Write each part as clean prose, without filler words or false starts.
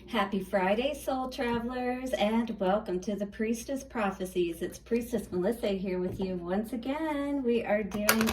Happy Friday, soul travelers, and welcome to the Priestess Prophecies. It's Priestess Melissae here with you once again. We are doing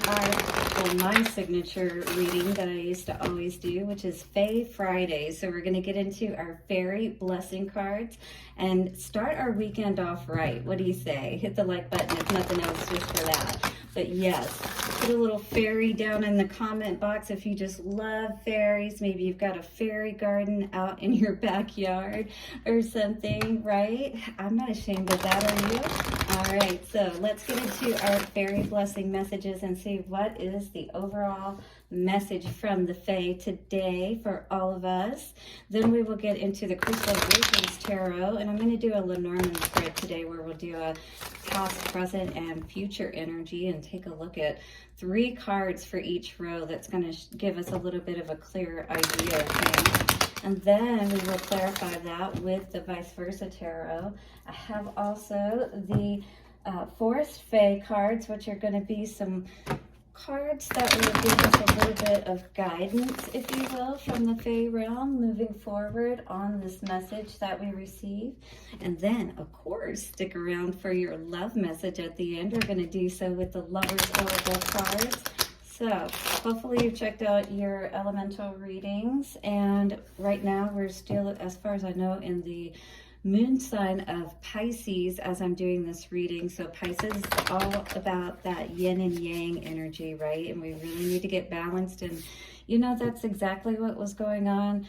my signature reading that I used to always do, which is Fae Friday. So we're going to get into our fairy blessing cards and start our weekend off right. What do you say? Hit the like button if nothing else just for that. But yes, put a little fairy down in the comment box if you just love fairies. Maybe you've got a fairy garden out in your backyard or something, right? I'm not ashamed of that, are you? All right, so let's get into our fairy blessing messages and see what is the overall message from the Fae today for all of us. Then we will get into the Crystal Visions Tarot, and I'm going to do a Lenormand spread today where we'll do a past, present, and future energy and take a look at 3 cards for each row. That's going to give us a little bit of a clearer idea of things. And then we will clarify that with the Vice Versa Tarot. I have also the Forest Fae cards, which are going to be some cards that will give us a little bit of guidance, if you will, from the Fae realm moving forward on this message that we receive. And then, of course, stick around for your love message at the end. We're going to do so with the Lover's Oracle cards. So hopefully you've checked out your elemental readings, and right now we're still, as far as I know, in the moon sign of Pisces as I'm doing this reading. So Pisces is all about that yin and yang energy, right? And we really need to get balanced. And you know, that's exactly what was going on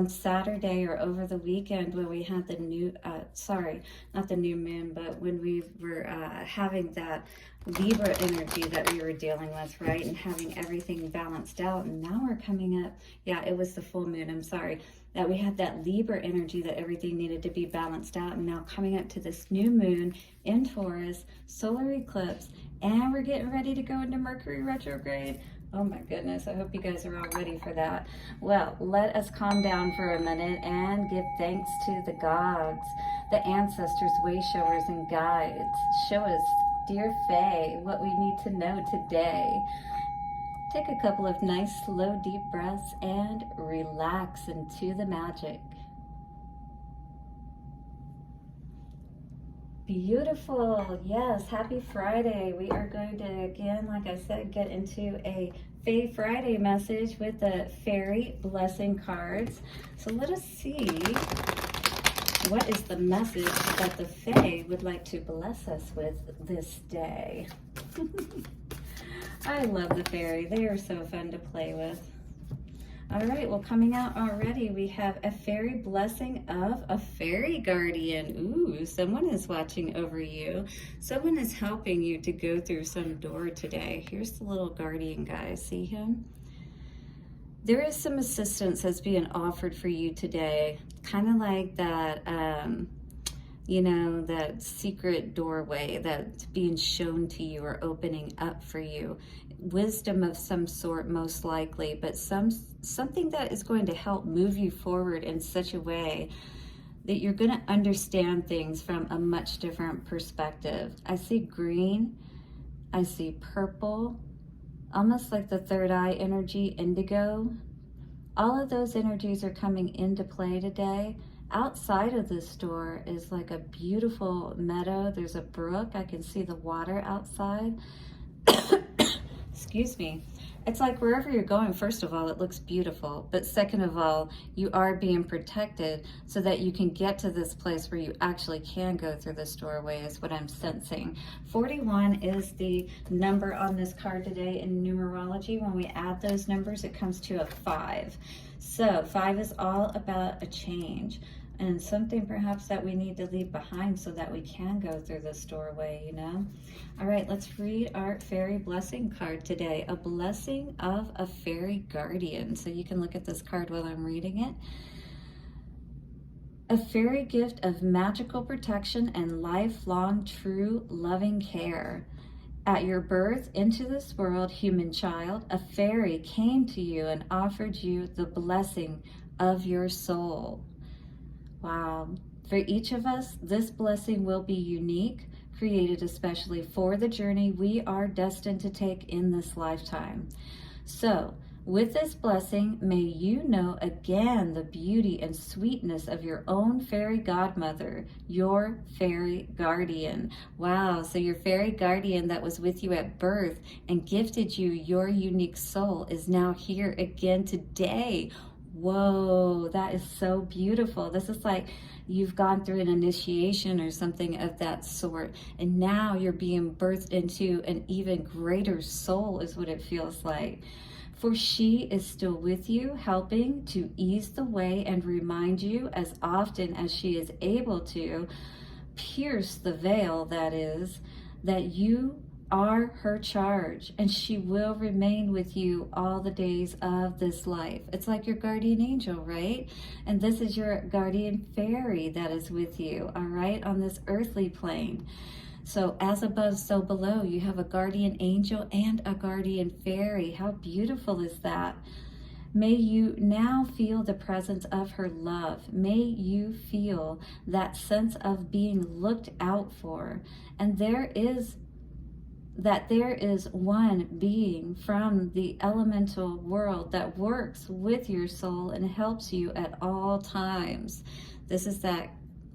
Saturday or over the weekend when we had the new, not the new moon, but when we were having that Libra energy that we were dealing with, right? And having everything balanced out. And now we're coming up, yeah, it was the full moon, I'm sorry, that we had that Libra energy that everything needed to be balanced out. And now coming up to this new moon in Taurus, solar eclipse, and we're getting ready to go into Mercury retrograde. Oh my goodness, I hope you guys are all ready for that. Well, let us calm down for a minute and give thanks to the gods, the ancestors, way showers, and guides. Show us, dear Fae, what we need to know today. Take a couple of nice, slow, deep breaths and relax into the magic. Beautiful. Yes, happy Friday. We are going to, again, like I said, get into a Fae Friday message with the Fairy Blessing cards. So let us see what is the message that the Fae would like to bless us with this day. I love the fairy. They are so fun to play with. All right, well, coming out already, we have a fairy blessing of a fairy guardian. Ooh, someone is watching over you. Someone is helping you to go through some door today. Here's the little guardian guy. See him? There is some assistance that's being offered for you today. Kind of like that, you know, that secret doorway that's being shown to you or opening up for you. Wisdom of some sort, most likely, but something that is going to help move you forward in such a way that you're going to understand things from a much different perspective. I see green, I see purple, almost like the third eye energy, indigo. All of those energies are coming into play today. Outside of this door is like a beautiful meadow. There's a brook. I can see the water outside. Excuse me. It's like wherever you're going, first of all, it looks beautiful. But second of all, you are being protected so that you can get to this place where you actually can go through this doorway is what I'm sensing. 41 is the number on this card today in numerology. When we add those numbers, it comes to a 5. So 5 is all about a change and something perhaps that we need to leave behind so that we can go through this doorway, you know? All right, let's read our fairy blessing card today. A blessing of a fairy guardian. So you can look at this card while I'm reading it. A fairy gift of magical protection and lifelong true loving care. At your birth into this world, human child, a fairy came to you and offered you the blessing of your soul. Wow. For each of us, this blessing will be unique, created especially for the journey we are destined to take in this lifetime. So With this blessing, may you know again the beauty and sweetness of your own fairy godmother, your fairy guardian. Wow, so your fairy guardian that was with you at birth and gifted you your unique soul is now here again today. Whoa, that is so beautiful. This is like you've gone through an initiation or something of that sort, and now you're being birthed into an even greater soul is what it feels like. For she is still with you, helping to ease the way and remind you as often as she is able to pierce the veil, that is, that you are her charge, and she will remain with you all the days of this life. It's like your guardian angel, right? And this is your guardian fairy that is with you, all right, on this earthly plane. So as above, so below, you have a guardian angel and a guardian fairy. How beautiful is that? May you now feel the presence of her love. May you feel that sense of being looked out for. And there is one being from the elemental world that works with your soul and helps you at all times. This is that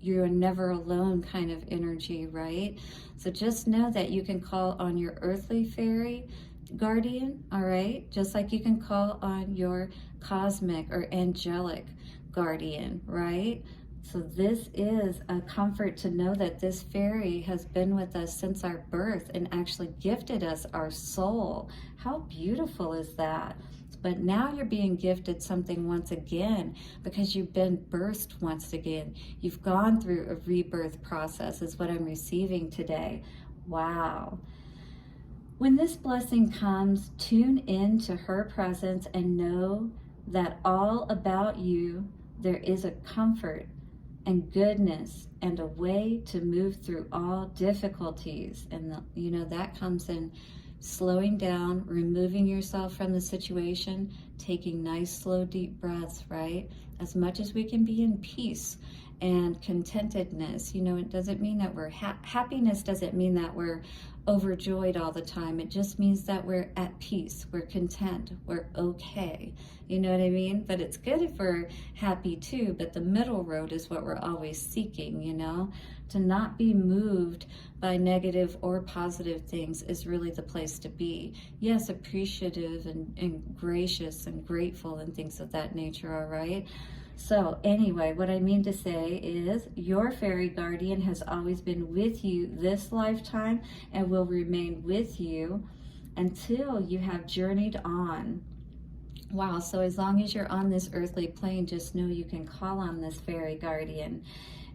you're never alone kind of energy, right? So just know that you can call on your earthly fairy guardian, all right? Just like you can call on your cosmic or angelic guardian, right? So this is a comfort to know that this fairy has been with us since our birth and actually gifted us our soul. How beautiful is that? But now you're being gifted something once again because you've been birthed once again. You've gone through a rebirth process is what I'm receiving today. Wow. When this blessing comes, tune in to her presence and know that all about you, there is a comfort and goodness and a way to move through all difficulties. And that comes in slowing down, removing yourself from the situation, taking nice, slow, deep breaths, right? As much as we can be in peace and contentedness. It doesn't mean that we're happiness doesn't mean that we're overjoyed all the time. It just means that we're at peace, we're content, we're okay. You know what I mean? But it's good if we're happy too, but the middle road is what we're always seeking, to not be moved by negative or positive things is really the place to be. Yes, appreciative and gracious and grateful and things of that nature, all right? So anyway, what I mean to say is your fairy guardian has always been with you this lifetime and will remain with you until you have journeyed on. Wow, so as long as you're on this earthly plane, just know you can call on this fairy guardian.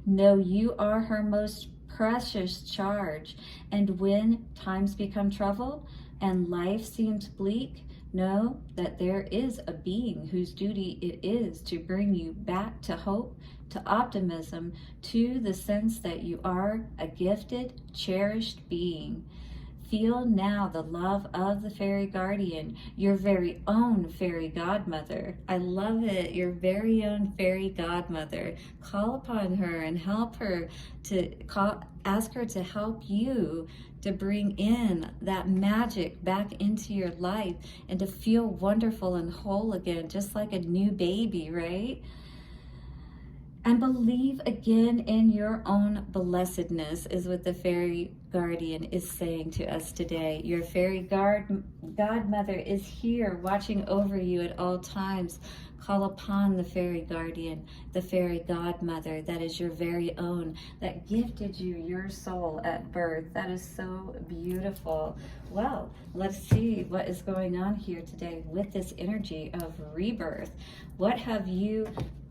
Know you are her most precious charge, and when times become troubled and life seems bleak, know that there is a being whose duty it is to bring you back to hope, to optimism, to the sense that you are a gifted, cherished being. Feel now the love of the fairy guardian, your very own fairy godmother. I love it, your very own fairy godmother. Call upon her and ask her to help you to bring in that magic back into your life and to feel wonderful and whole again, just like a new baby, right? And believe again in your own blessedness is what the fairy guardian is saying to us today. Your fairy godmother is here watching over you at all times. Call upon the fairy guardian, the fairy godmother that is your very own, that gifted you your soul at birth. That is so beautiful. Well, let's see what is going on here today with this energy of rebirth. What have you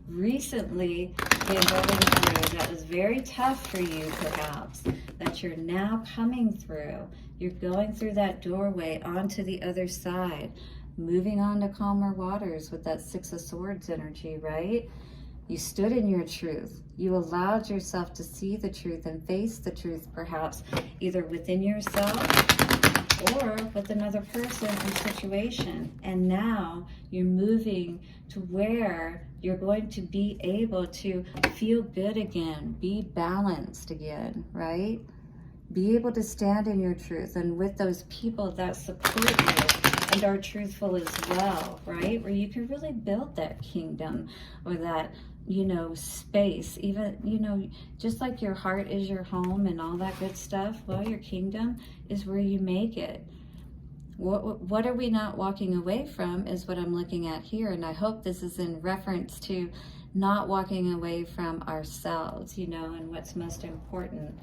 recently been going through that was very tough for you, perhaps, that you're now coming through? You're going through that doorway onto the other side, moving on to calmer waters with that Six of Swords energy, right? You stood in your truth. You allowed yourself to see the truth and face the truth, perhaps either within yourself or with another person or situation. And now you're moving to where you're going to be able to feel good again, be balanced again, right? Be able to stand in your truth and with those people that support you and are truthful as well, right? Where you can really build that kingdom or that, you know, space. Even, you know, just like your heart is your home and all that good stuff, well, your kingdom is where you make it. What are we not walking away from is what I'm looking at here. And I hope this is in reference to not walking away from ourselves, you know, and what's most important.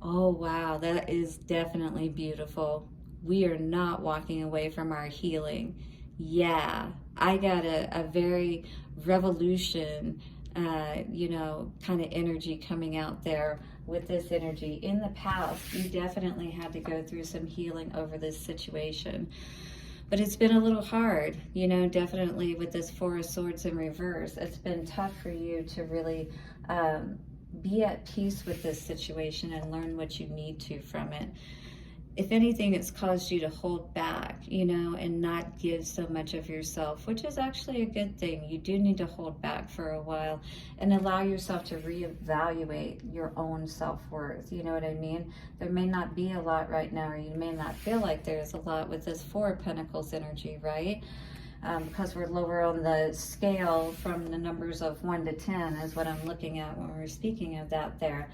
Oh, wow, that is definitely beautiful. We are not walking away from our healing. Yeah, I got a very revolution, you know, kind of energy coming out there with this energy. In the past, you definitely had to go through some healing over this situation. But it's been a little hard, you know, definitely with this Four of Swords in reverse. It's been tough for you to really be at peace with this situation and learn what you need to from it. If anything, it's caused you to hold back, you know, and not give so much of yourself, which is actually a good thing. You do need to hold back for a while and allow yourself to reevaluate your own self-worth. You know what I mean? There may not be a lot right now, or you may not feel like there's a lot with this Four of Pentacles energy, right? Because we're lower on the scale from the numbers of 1 to 10 is what I'm looking at when we're speaking of that there.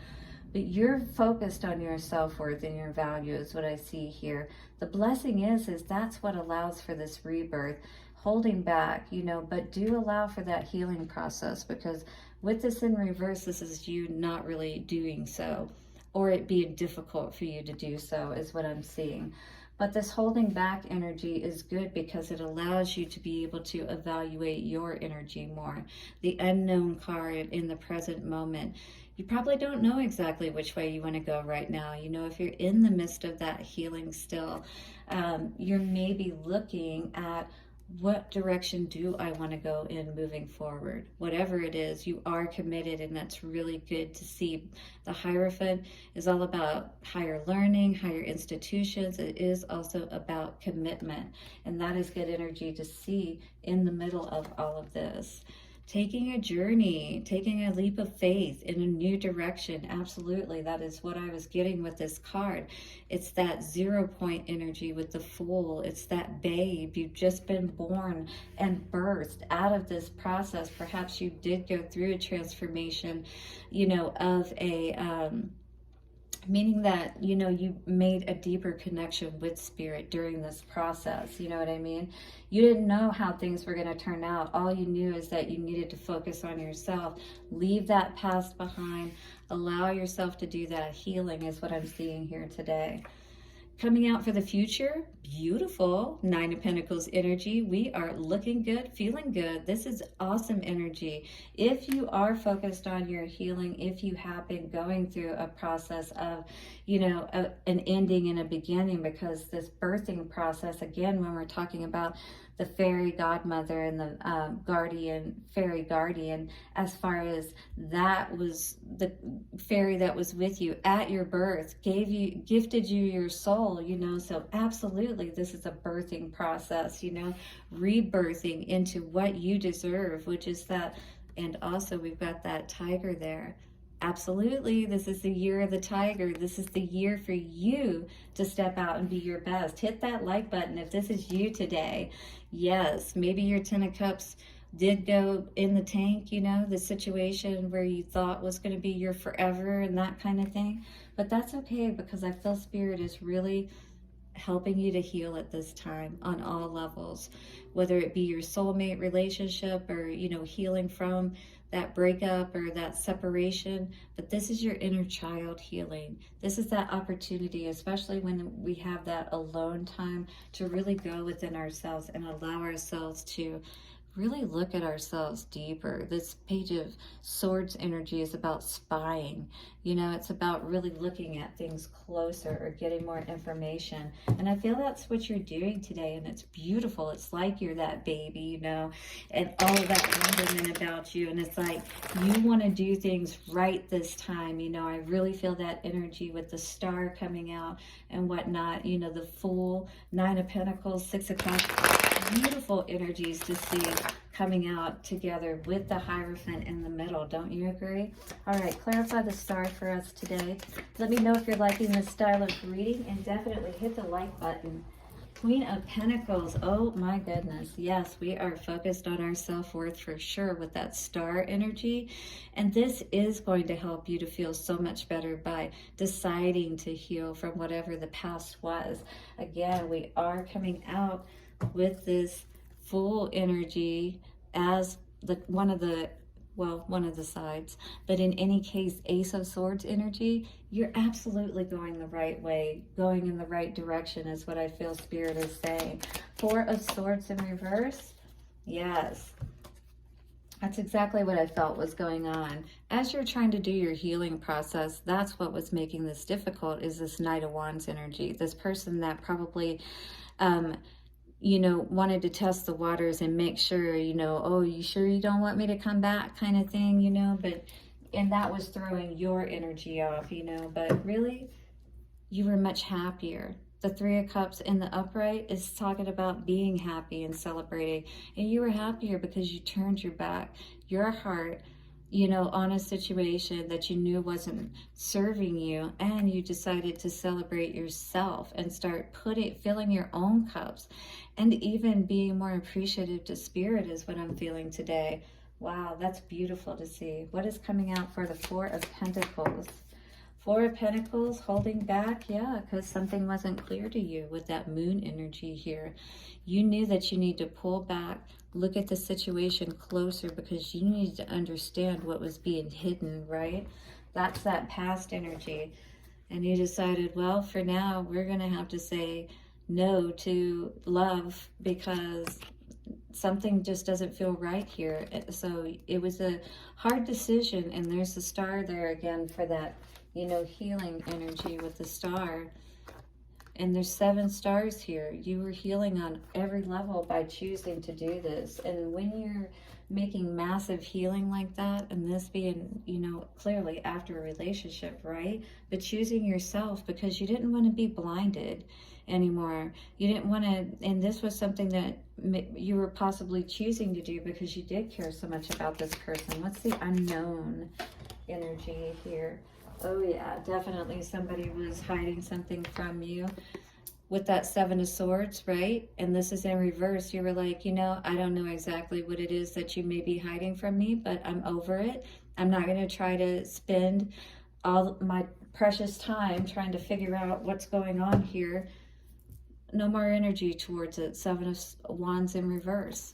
But you're focused on your self-worth and your value is what I see here. The blessing is that's what allows for this rebirth, holding back, you know, but do allow for that healing process, because with this in reverse, this is you not really doing so, or it being difficult for you to do so is what I'm seeing. But this holding back energy is good because it allows you to be able to evaluate your energy more. The unknown card in the present moment. You probably don't know exactly which way you want to go right now. You know, if you're in the midst of that healing still, you're maybe looking at what direction do I want to go in moving forward. Whatever it is, you are committed, and that's really good to see. The Hierophant is all about higher learning, higher institutions. It is also about commitment, and that is good energy to see in the middle of all of this. Taking a journey, taking a leap of faith in a new direction. Absolutely, that is what I was getting with this card. It's that 0 point energy with the Fool. It's that babe. You've just been born and birthed out of this process. Perhaps you did go through a transformation, you know, of a meaning that, you know, you made a deeper connection with spirit during this process. You know what I mean? You didn't know how things were going to turn out. All you knew is that you needed to focus on yourself, leave that past behind, allow yourself to do that healing is what I'm seeing here today. Coming out for the future, beautiful. 9 of Pentacles energy. We are looking good, feeling good. This is awesome energy. If you are focused on your healing, if you have been going through a process of, you know, an ending and a beginning, because this birthing process, again, when we're talking about the fairy godmother and the fairy guardian, as far as that was the fairy that was with you at your birth, gifted you your soul, you know. So absolutely, this is a birthing process, you know, rebirthing into what you deserve, which is that. And also we've got that tiger there. Absolutely, this is the year of the tiger. This is the year for you to step out and be your best. Hit that like button if this is you today. Yes, maybe your 10 of Cups did go in the tank, you know, the situation where you thought was going to be your forever and that kind of thing. But that's okay, because I feel Spirit is really helping you to heal at this time on all levels, whether it be your soulmate relationship or, you know, healing from that breakup or that separation. But this is your inner child healing. This is that opportunity, especially when we have that alone time, to really go within ourselves and allow ourselves to really look at ourselves deeper. This Page of Swords energy is about spying. You know, it's about really looking at things closer or getting more information. And I feel that's what you're doing today, and it's beautiful. It's like you're that baby, you know, and all of that wonderment about you. And it's like you want to do things right this time. You know, I really feel that energy with the star coming out and whatnot. You know, the Fool, 9 of Pentacles, 6 of Cups. Beautiful energies to see coming out together with the Hierophant in the middle. Don't you agree? All right, clarify the star for us today. Let me know if you're liking this style of reading, and definitely hit the like button. Queen of Pentacles. Oh my goodness. Yes, we are focused on our self-worth for sure with that star energy. And this is going to help you to feel so much better by deciding to heal from whatever the past was. Again, we are coming out with this Fool energy as one of the sides, but in any case, Ace of Swords energy, you're absolutely going the right way, going in the right direction is what I feel Spirit is saying. Four of Swords in reverse, yes, that's exactly what I felt was going on. As you're trying to do your healing process, that's what was making this difficult, is this Knight of Wands energy. This person that probably you know, wanted to test the waters and make sure, you know, oh, you sure you don't want me to come back kind of thing, you know, and that was throwing your energy off, you know, but really, you were much happier. The Three of Cups in the upright is talking about being happy and celebrating, and you were happier because you turned your back, your heart, you know, on a situation that you knew wasn't serving you, and you decided to celebrate yourself and start filling your own cups, and even being more appreciative to Spirit is what I'm feeling today. Wow, that's beautiful to see. What is coming out for the Four of Pentacles? Four of Pentacles, holding back, yeah, because something wasn't clear to you with that Moon energy here. You knew that you need to pull back, look at the situation closer, because you needed to understand what was being hidden, right? That's that past energy. And you decided, well, for now, we're going to have to say no to love because something just doesn't feel right here. So it was a hard decision, and there's the star there again for that, you know, healing energy with the star. And there's 7 stars here. You were healing on every level by choosing to do this. And when you're making massive healing like that, and this being, you know, clearly after a relationship, right? But choosing yourself because you didn't want to be blinded anymore. You didn't want to, and this was something that you were possibly choosing to do because you did care so much about this person. What's the unknown energy here? Oh yeah, definitely somebody was hiding something from you with that Seven of Swords, right? And this is in reverse. You were like, you know, I don't know exactly what it is that you may be hiding from me, but I'm over it. I'm not going to try to spend all my precious time trying to figure out what's going on here. No more energy towards it. Seven of Wands in reverse.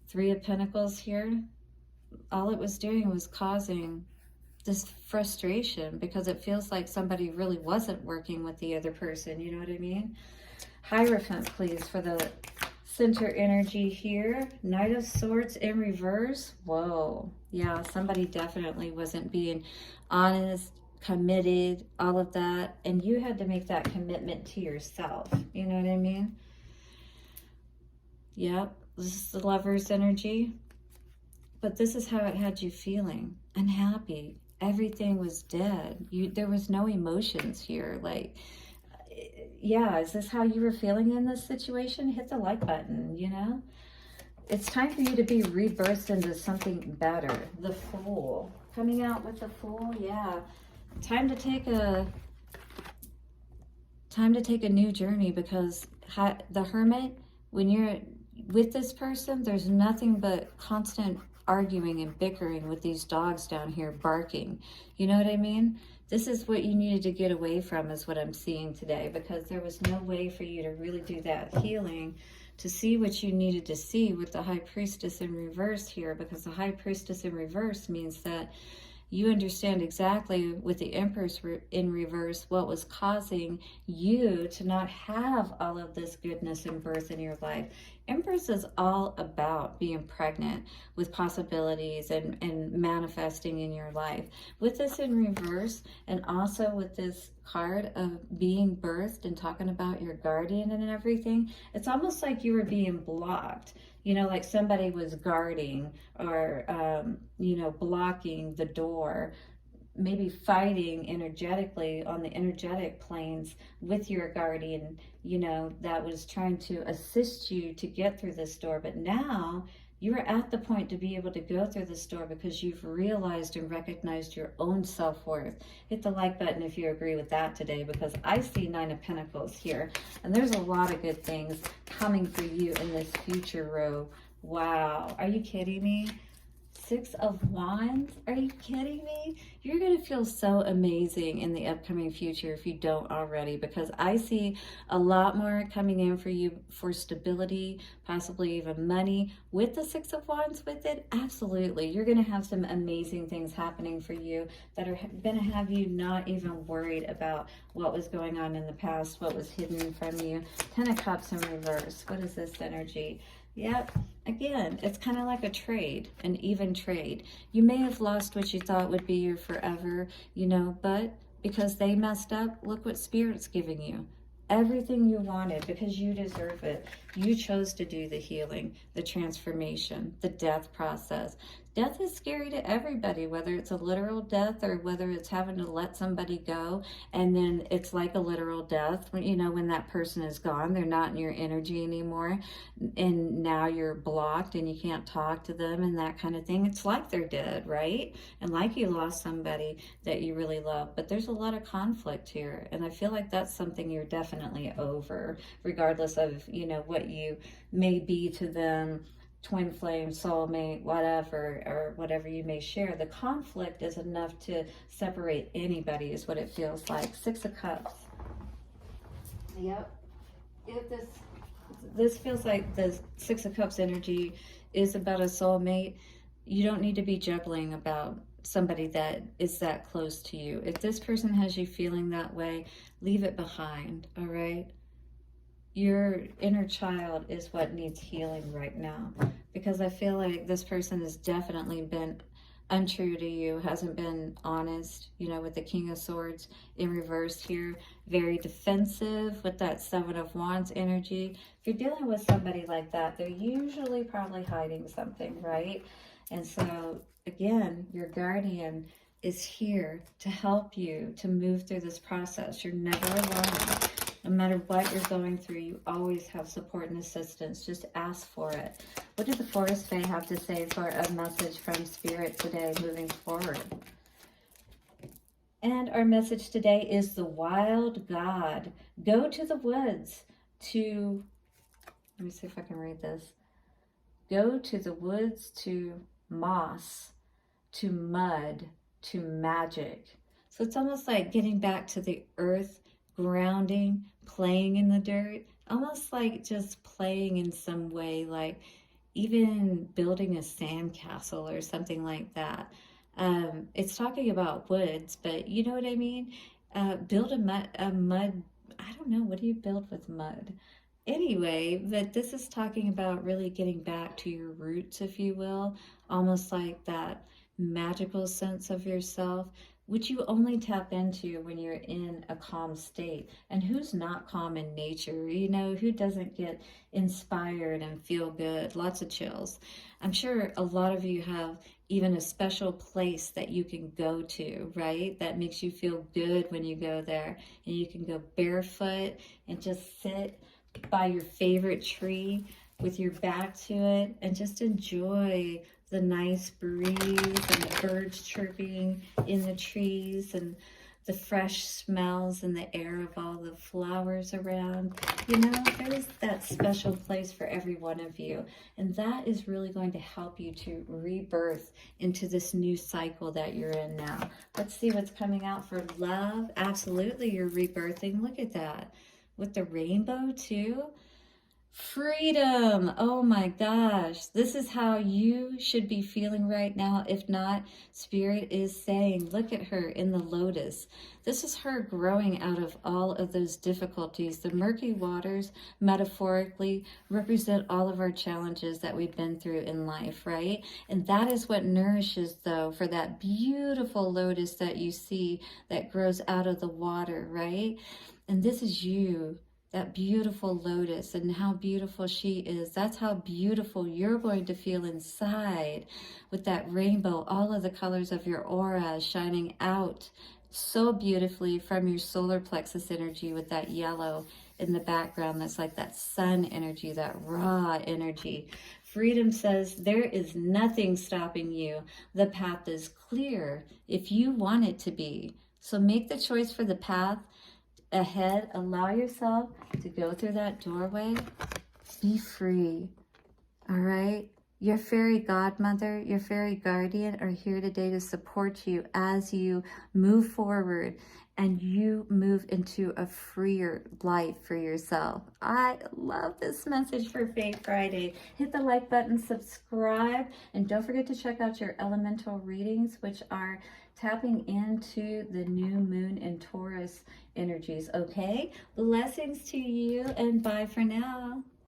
Three of Pentacles here. All it was doing was causing this frustration because it feels like somebody really wasn't working with the other person. You know what I mean? Hierophant, please, for the center energy here. Knight of Swords in reverse. Whoa. Yeah, somebody definitely wasn't being honest, committed, all of that. And you had to make that commitment to yourself. You know what I mean? Yep. This is the Lover's energy. But this is how it had you feeling. Unhappy. Everything was dead. There was no emotions here. Like, yeah, is this how you were feeling in this situation? Hit the like button, you know? It's time for you to be rebirthed into something better. The Fool. Coming out with the Fool, yeah. Time to take a new journey, because the Hermit, when you're with this person, there's nothing but constant arguing and bickering with these dogs down here barking. You know what I mean? This is what you needed to get away from, is what I'm seeing today, because there was no way for you to really do that healing, to see what you needed to see with the High Priestess in reverse here, because the High Priestess in reverse means that you understand exactly with the Empress in reverse what was causing you to not have all of this goodness and birth in your life. Empress is all about being pregnant with possibilities and manifesting in your life. With this in reverse, and also with this card of being birthed and talking about your guardian and everything, it's almost like you were being blocked. You know, like somebody was guarding or, you know, blocking the door, maybe fighting energetically on the energetic planes with your guardian, you know, that was trying to assist you to get through this door. But now You're at the point to be able to go through this door because you've realized and recognized your own self-worth. Hit the like button if you agree with that today, because I see Nine of Pentacles here. And there's a lot of good things coming for you in this future row. Wow. Are you kidding me? Six of Wands? Are you kidding me? You're going to feel so amazing in the upcoming future if you don't already, because I see a lot more coming in for you for stability, possibly even money. With the Six of Wands with it, absolutely. You're going to have some amazing things happening for you that are going to have you not even worried about what was going on in the past, what was hidden from you. Ten of Cups in reverse. What is this energy? Yep. Again, it's kind of like a trade, an even trade. You may have lost what you thought would be your forever, you know, but because they messed up, look what Spirit's giving you. Everything you wanted, because you deserve it. You chose to do the healing, the transformation, the death process. Death is scary to everybody, whether it's a literal death or whether it's having to let somebody go. And then it's like a literal death. You know, when that person is gone, they're not in your energy anymore. And now you're blocked and you can't talk to them and that kind of thing. It's like they're dead, right? And like you lost somebody that you really love. But there's a lot of conflict here. And I feel like that's something you're definitely over, regardless of, you know, what you may be to them. Twin flame, soulmate, whatever, or whatever you may share. The conflict is enough to separate anybody, is what it feels like. Six of Cups. Yep. If this feels like the Six of Cups energy is about a soulmate, you don't need to be juggling about somebody that is that close to you. If this person has you feeling that way, leave it behind, all right? Your inner child is what needs healing right now, because I feel like this person has definitely been untrue to you, hasn't been honest, you know, with the King of Swords in reverse here. Very defensive with that Seven of Wands energy. If you're dealing with somebody like that, they're usually probably hiding something, right? And so, again, your guardian is here to help you to move through this process. You're never alone. No matter what you're going through, you always have support and assistance. Just ask for it. What did the Forest Fae have to say for a message from Spirit today moving forward? And our message today is the Wild God. Go to the woods to, let me see if I can read this. Go to the woods to moss, to mud, to magic. So it's almost like getting back to the earth, grounding, playing in the dirt, almost like just playing in some way, like even building a sandcastle or something like that. It's talking about woods, but you know what I mean? Build a mud, I don't know, what do you build with mud? Anyway, but this is talking about really getting back to your roots, if you will, almost like that magical sense of yourself, which you only tap into when you're in a calm state. And who's not calm in nature? You know, who doesn't get inspired and feel good? Lots of chills. I'm sure a lot of you have even a special place that you can go to, right? That makes you feel good when you go there. And you can go barefoot and just sit by your favorite tree with your back to it and just enjoy the nice breeze and the birds chirping in the trees and the fresh smells in the air of all the flowers around. You know, there is that special place for every one of you. And that is really going to help you to rebirth into this new cycle that you're in now. Let's see what's coming out for love. Absolutely, you're rebirthing. Look at that. With the rainbow too. Freedom. Oh my gosh. This is how you should be feeling right now. If not, Spirit is saying, look at her in the lotus. This is her growing out of all of those difficulties. The murky waters, metaphorically, represent all of our challenges that we've been through in life, right? And that is what nourishes, though, for that beautiful lotus that you see that grows out of the water, right? And this is you. That beautiful lotus, and how beautiful she is. That's how beautiful you're going to feel inside with that rainbow, all of the colors of your aura shining out so beautifully from your solar plexus energy with that yellow in the background. That's like that sun energy, that raw energy. Freedom says there is nothing stopping you. The path is clear if you want it to be. So make the choice for the path ahead. Allow yourself to go through that doorway. Be free. All right? Your fairy godmother, your fairy guardian are here today to support you as you move forward and you move into a freer life for yourself. I love this message for Fae Friday. Hit the like button, subscribe, and don't forget to check out your elemental readings, which are tapping into the new moon and Taurus energies, okay? Blessings to you, and bye for now.